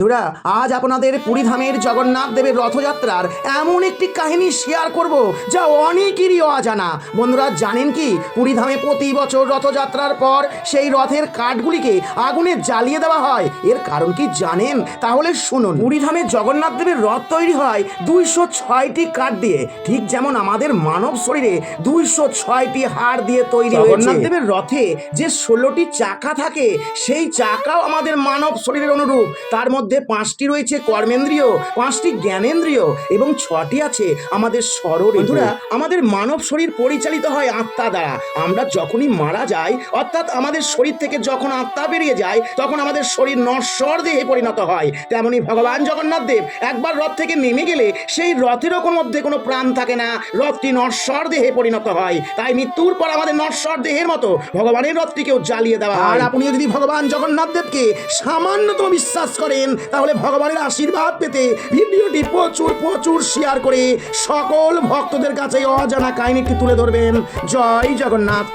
বন্ধুরা, আজ আপনাদের পুরীধামের জগন্নাথ দেবের রথযাত্রার এমন একটি কাহিনী শেয়ার করব যা অনেকেরই অজানা। বন্ধুরা, জানেন কি পুরীধামে প্রতি বছর রথযাত্রার পর সেই রথের কাঠগুলিকে আগুনে জ্বালিয়ে দেওয়া হয়? এর কারণ কি জানেন? তাহলে শুনুন। পুরীধামে জগন্নাথ দেবের রথ তৈরি হয় 206টি কাঠ দিয়ে, ঠিক যেমন আমাদের মানব শরীরে 206টি হাড় দিয়ে তৈরি হয়েছে। জগন্নাথ দেবের রথে যে 16টি চাকা থাকে, সেই চাকাও আমাদের মানব শরীরের অনুরূপ। তার মধ্যে 5টি রয়েছে কর্মেন্দ্রিয়, 5টি জ্ঞানেন্দ্রিয় এবং 6টি আছে আমাদের স্বররেখা। বন্ধুরা, আমাদের মানব শরীর পরিচালিত হয় আত্মা দ্বারা। আমরা যখনই মারা যাই, অর্থাৎ আমাদের শরীর থেকে যখন আত্মা বেরিয়ে যায়, তখন আমাদের শরীর নশ্বর দেহে পরিণত হয়। তেমনি ভগবান জগন্নাথ দেব একবার রথ থেকে নেমে গেলে সেই রথেরও মধ্যে কোনো প্রাণ থাকে না, রথটি নশ্বর দেহে পরিণত হয়। তাই মৃত্যুর পর আমাদের নশ্বর দেহের মতো ভগবানের রথটিকেও জ্বালিয়ে দেওয়া হয়। আর আপনি যদি ভগবান জগন্নাথ দেবকে সামান্যতম বিশ্বাস করেন, তাহলে ভগবানের আশীর্বাদ পেতে ভিডিওটি প্রচুর প্রচুর শেয়ার করে সকল ভক্তদের কাছে অজানা কাহিনীটি তুলে ধরবেন। জয় জগন্নাথ।